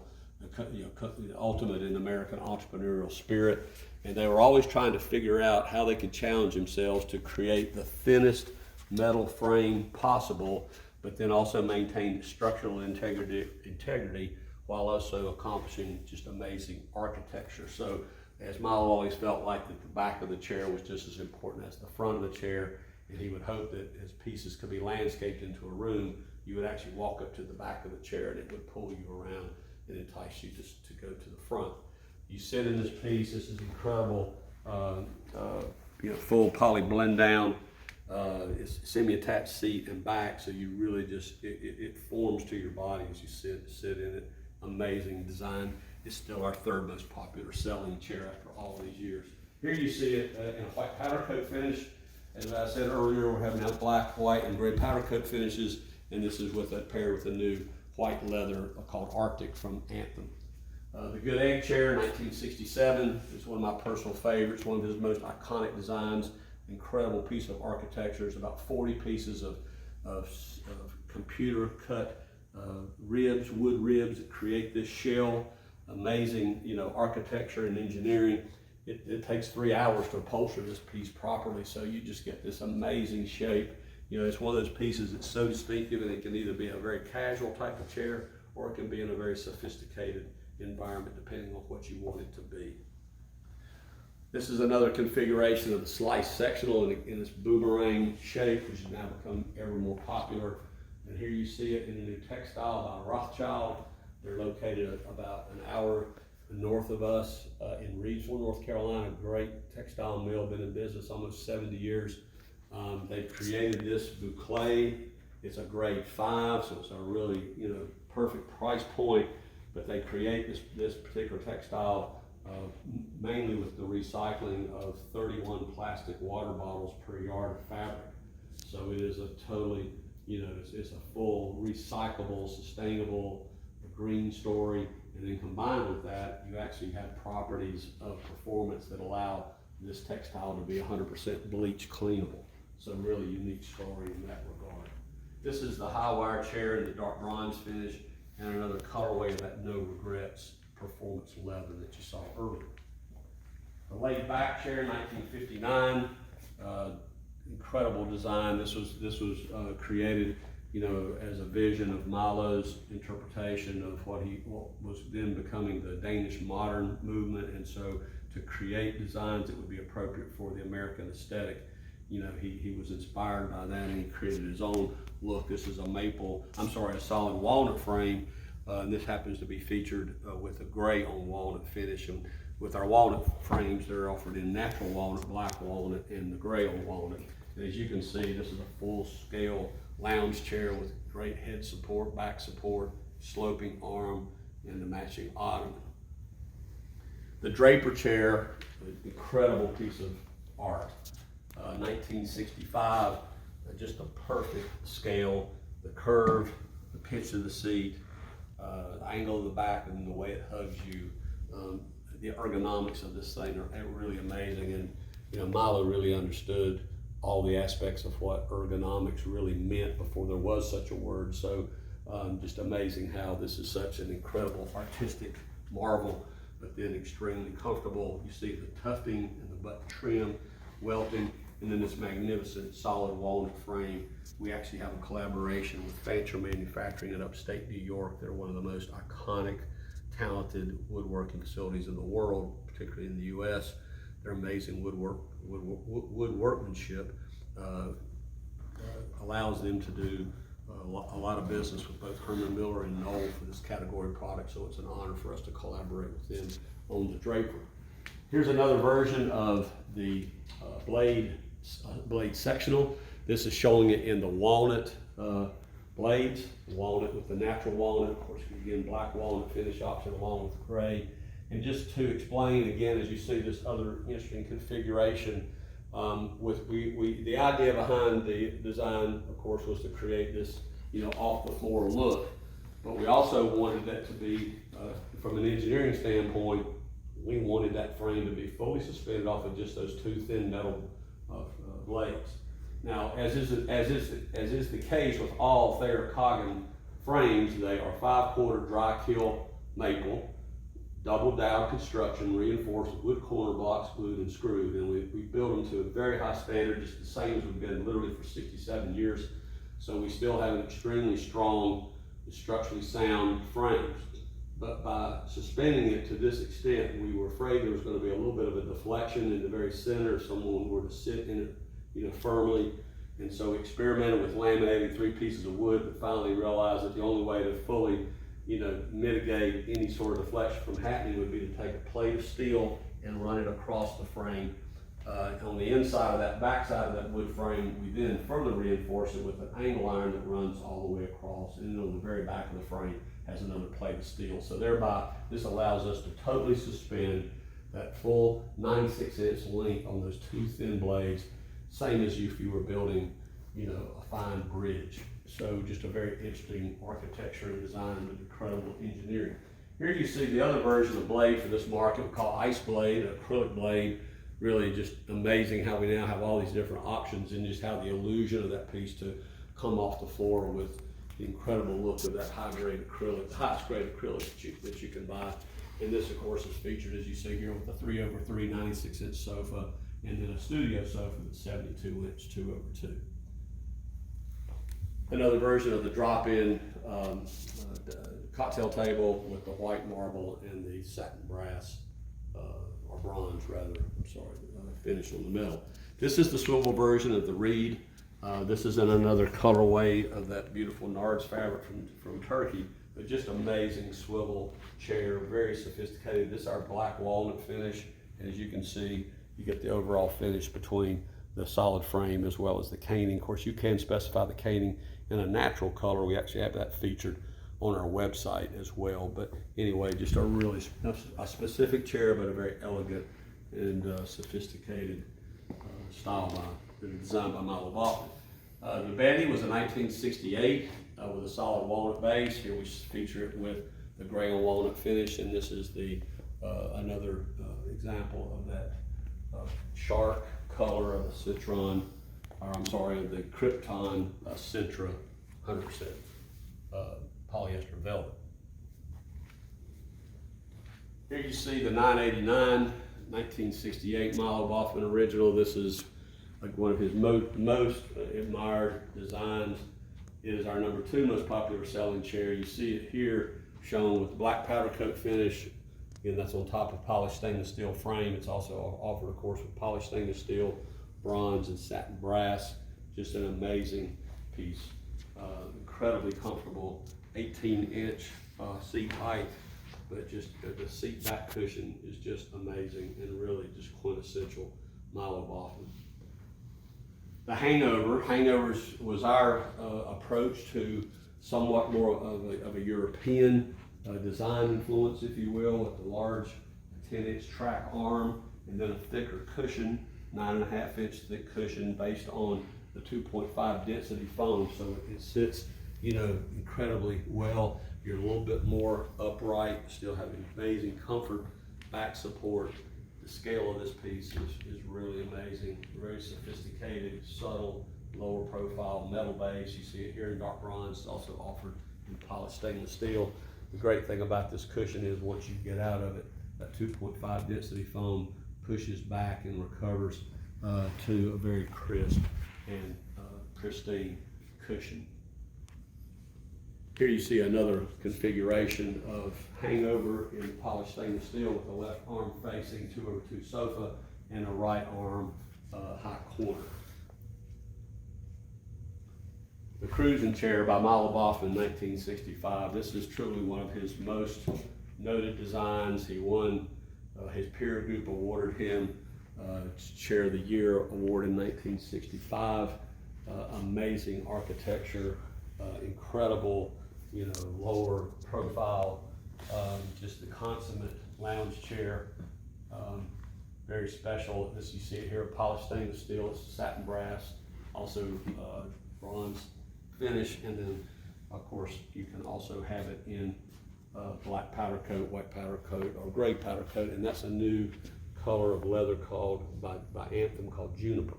S1: ultimate in American entrepreneurial spirit. And they were always trying to figure out how they could challenge themselves to create the thinnest metal frame possible, but then also maintain the structural integrity while also accomplishing just amazing architecture. So as Milo always felt like that the back of the chair was just as important as the front of the chair, and he would hope that as pieces could be landscaped into a room, you would actually walk up to the back of the chair and it would pull you around and entice you just to go to the front. You sit in this piece, this is incredible, full poly blend down. It's semi-attached seat and back, so you really just, it forms to your body as you sit in it. Amazing design. It's still our 3rd most popular selling chair after all these years. Here you see it in a white powder coat finish. As I said earlier, we're having out black, white, and gray powder coat finishes, and this is paired with a new white leather called Arctic from Anthem. The Good Egg chair, 1967, is one of my personal favorites, one of his most iconic designs. Incredible piece of architecture. It's about 40 pieces of computer cut ribs, wood ribs that create this shell. Amazing, architecture and engineering. It takes 3 hours to upholster this piece properly, so you just get this amazing shape. It's one of those pieces that's so distinctive, and it can either be a very casual type of chair, or it can be in a very sophisticated environment, depending on what you want it to be. This is another configuration of the sliced sectional in this boomerang shape, which has now become ever more popular. And here you see it in a new textile by Rothschild. They're located about an hour north of us in Reedsville, North Carolina. Great textile mill, been in business almost 70 years. They've created this boucle. It's a grade 5, so it's a really perfect price point. But they create this particular textile mainly with the recycling of 31 plastic water bottles per yard of fabric. So it is a totally, it's a full recyclable, sustainable, green story. And then combined with that, you actually have properties of performance that allow this textile to be 100% bleach cleanable. So really unique story in that regard. This is the high wire chair in the dark bronze finish, and another colorway of that no regrets performance leather that you saw earlier. The laid back chair, 1959, incredible design. This was created, as a vision of Milo's interpretation of what was then becoming the Danish modern movement, and so to create designs that would be appropriate for the American aesthetic. He was inspired by that, and he created his own look. This is a solid walnut frame. And this happens to be featured with a gray on walnut finish. And with our walnut frames, they're offered in natural walnut, black walnut, and the gray on walnut. And as you can see, this is a full-scale lounge chair with great head support, back support, sloping arm, and the matching ottoman. The Draper chair, an incredible piece of art. 1965, just a perfect scale, the curve, the pitch of the seat, the angle of the back, and the way it hugs you. The ergonomics of this thing are really amazing, and Milo really understood all the aspects of what ergonomics really meant before there was such a word. So just amazing how this is such an incredible artistic marvel, but then extremely comfortable. You see the tufting and the button trim, welting, and then this magnificent solid walnut frame. We actually have a collaboration with Fancher Manufacturing in upstate New York. They're one of the most iconic, talented woodworking facilities in the world, particularly in the US. their amazing wood workmanship allows them to do a lot of business with both Herman Miller and Knoll for this category product, so it's an honor for us to collaborate with them on the Draper. Here's another version of the blade sectional. This is showing it in the walnut blades, walnut with the natural walnut, of course, again, black walnut finish option along with gray. And just to explain again, as you see this other interesting configuration, the idea behind the design, of course, was to create this, off the floor look. But we also wanted that to be, from an engineering standpoint, we wanted that frame to be fully suspended off of just those two thin metal blades. Now, as is the case with all Thayer Coggin frames, they are 5/4 dry kill maple, double dowel construction, reinforced with wood corner blocks, glued and screwed, and we built them to a very high standard, just the same as we've been literally for 67 years. So we still have an extremely strong, structurally sound frames. But by suspending it to this extent, we were afraid there was going to be a little bit of a deflection in the very center if someone were to sit in it, firmly. And so we experimented with laminating 3 pieces of wood, but finally realized that the only way to fully, mitigate any sort of deflection from happening would be to take a plate of steel and run it across the frame. On the inside of that, backside of that wood frame, we then further reinforce it with an angle iron that runs all the way across, and then on the very back of the frame has another plate of steel. So thereby, this allows us to totally suspend that full 96-inch length on those 2 thin blades, same as if you were building, a fine bridge. So just a very interesting architecture and design with incredible engineering. Here you see the other version of blade for this market, we call ice blade, an acrylic blade. Really just amazing how we now have all these different options and just how the illusion of that piece to come off the floor with the incredible look of that high-grade acrylic, the highest grade acrylic that you can buy. And this, of course, is featured, as you see here, with a 3/3 96-inch sofa, and then a studio sofa that's 72-inch 2/2. Another version of the drop-in cocktail table with the white marble and the satin brass, or bronze rather, finish on the metal. This is the swivel version of the reed. This is in another colorway of that beautiful Nards fabric from Turkey, but just amazing swivel chair, very sophisticated. This is our black walnut finish, and as you can see, you get the overall finish between the solid frame as well as the caning. Of course, you can specify the caning in a natural color. We actually have that featured on our website as well. But anyway, just a really specific chair, but a very elegant and sophisticated style designed by Milo Boffman. The bedi was a 1968 with a solid walnut base. Here we feature it with the gray and walnut finish, and this is the another example of that shark color of the Citron, of the Krypton Centra 100% polyester velvet. Here you see the 989 1968 Milo Boffman original. This is like one of his most admired designs. It is our #2 most popular selling chair. You see it here shown with black powder coat finish. Again, that's on top of polished stainless steel frame. It's also offered, of course, with polished stainless steel, bronze, and satin brass. Just an amazing piece. Incredibly comfortable, 18-inch seat height, but just the seat back cushion is just amazing and really just quintessential Milo Boffman. The hangovers was our approach to somewhat more of a European design influence, if you will, with the large 10-inch track arm and then a thicker cushion, 9.5-inch thick cushion based on the 2.5 density foam, so it sits, incredibly well. You're a little bit more upright, still having amazing comfort, back support. The scale of this piece is really amazing, very sophisticated, subtle, lower profile metal base. You see it here in dark bronze. It's also offered in polished stainless steel. The great thing about this cushion is once you get out of it, that 2.5 density foam pushes back and recovers to a very crisp and pristine cushion. Here you see another configuration of hangover in polished stainless steel with the left arm facing 2/2 sofa and a right arm high corner. The cruising chair by Milo Boffman, 1965. This is truly one of his most noted designs. He won, his peer group awarded him Chair of the Year award in 1965. Amazing architecture, incredible, lower profile, just the consummate lounge chair. Very special. This, you see it here, polished stainless steel, it's satin brass, also bronze finish, and then of course you can also have it in black powder coat, white powder coat, or gray powder coat, and that's a new color of leather called by Anthem called Juniper.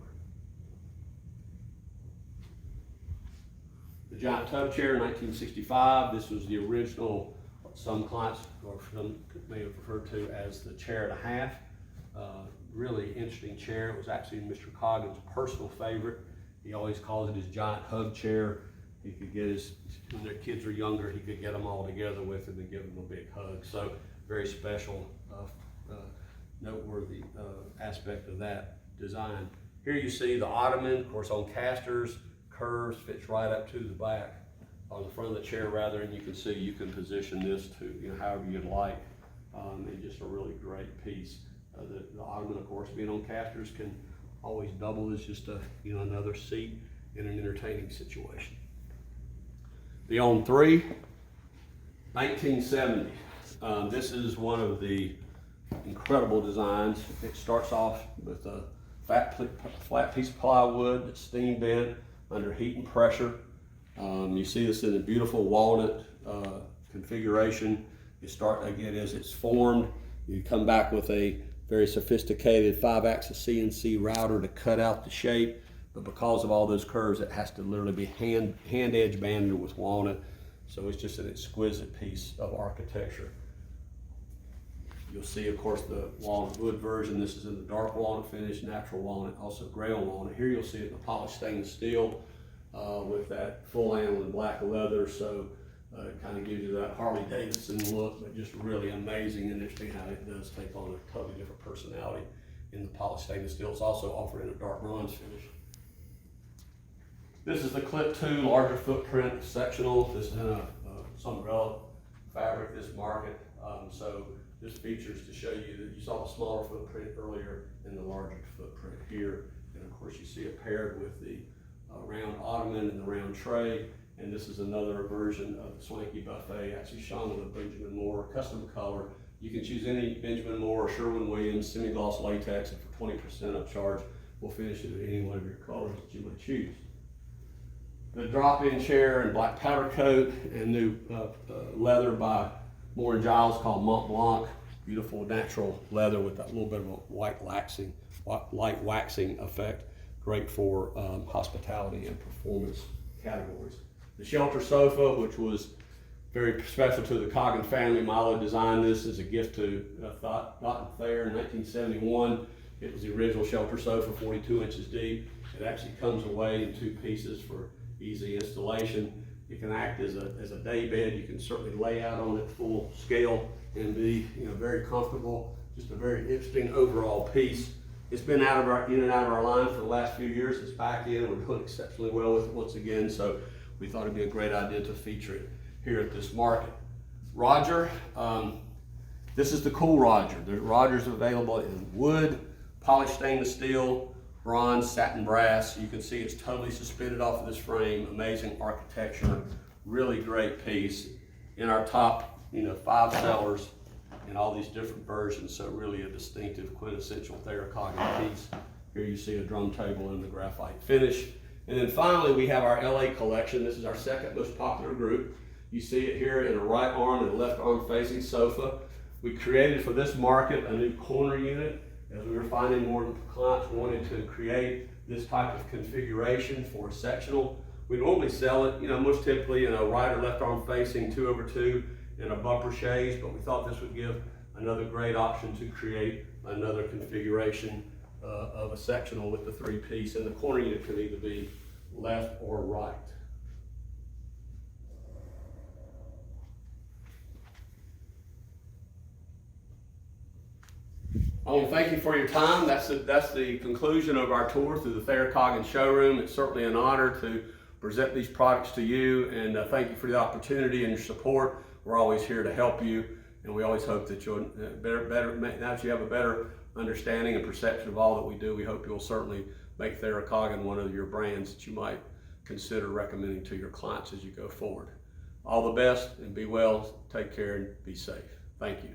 S1: The giant tub chair, 1965. This was the original, what some clients or some may have referred to as the chair and a half. Really interesting chair. It was actually Mr. Coggin's personal favorite. He always calls it his giant hug chair. He could get his, when their kids were younger, he could get them all together with him and give them a big hug. So very special, noteworthy aspect of that design. Here you see the ottoman, of course on casters, curves, fits right up to the back, on the front of the chair rather, and you can see you can position this to however you'd like, and just a really great piece. The ottoman, of course, being on casters, can always double as just a another seat in an entertaining situation. The On 3, 1970. This is one of the incredible designs. It starts off with a flat piece of plywood that's steam bent under heat and pressure. You see this in a beautiful walnut configuration. You start again as it's formed. You come back with a very sophisticated 5-axis CNC router to cut out the shape, but because of all those curves, it has to literally be hand edge banded with walnut. So it's just an exquisite piece of architecture. You'll see, of course, the walnut wood version. This is in the dark walnut finish, natural walnut, also gray on walnut. Here you'll see it in the polished stainless steel with that full aniline black leather. So it kind of gives you that Harley Davidson look, but just really amazing and interesting how it does take on a totally different personality in the polished stainless steel. It's also offered in a dark bronze finish. This is the Clip 2 larger footprint sectional. This is in a umbrella fabric, this market. So this features to show you that you saw the smaller footprint earlier and the larger footprint here. And of course you see it paired with the round ottoman and the round tray. And this is another version of the Swanky buffet, actually shown with a Benjamin Moore custom color. You can choose any Benjamin Moore or Sherwin-Williams semi-gloss latex, and for 20% upcharge, we'll finish it in any one of your colors that you may choose. The drop-in chair in black powder coat and new leather by Moore & Giles called Mont Blanc. Beautiful natural leather with that little bit of a light waxing effect. Great for hospitality and performance categories. The shelter sofa, which was very special to the Coggin family. Milo designed this as a gift to Stockton Thayer in 1971. It was the original shelter sofa, 42 inches deep. It actually comes away in 2 pieces for easy installation. It can act as a day bed. You can certainly lay out on it full scale and be very comfortable. Just a very interesting overall piece. It's been in and out of our line for the last few years. It's back in. We're doing exceptionally well with it once again. So we thought it'd be a great idea to feature it here at this market. Roger, this is the cool Roger. The Roger's available in wood, polished stainless steel, bronze, satin brass. You can see it's totally suspended off of this frame. Amazing architecture, really great piece. In our top 5 sellers in all these different versions, so really a distinctive, quintessential Thayer Coggin piece. Here you see a drum table in the graphite finish. And then finally, we have our LA collection. This is our second most popular group. You see it here in a right arm and a left arm facing sofa. We created for this market a new corner unit, as we were finding more clients wanted to create this type of configuration for a sectional. We normally sell it, most typically in a right or left arm facing 2/2 in a bumper chaise, but we thought this would give another great option to create another configuration of a sectional with the 3-piece, and the corner unit can either be left or right. I want to thank you for your time. That's the conclusion of our tour through the Thayer Coggin showroom. It's certainly an honor to present these products to you, and thank you for the opportunity and your support. We're always here to help you, and we always hope that you'll now that you have a better understanding and perception of all that we do, we hope you'll certainly make Thayer Coggin one of your brands that you might consider recommending to your clients as you go forward. All the best, and be well, take care, and be safe. Thank you.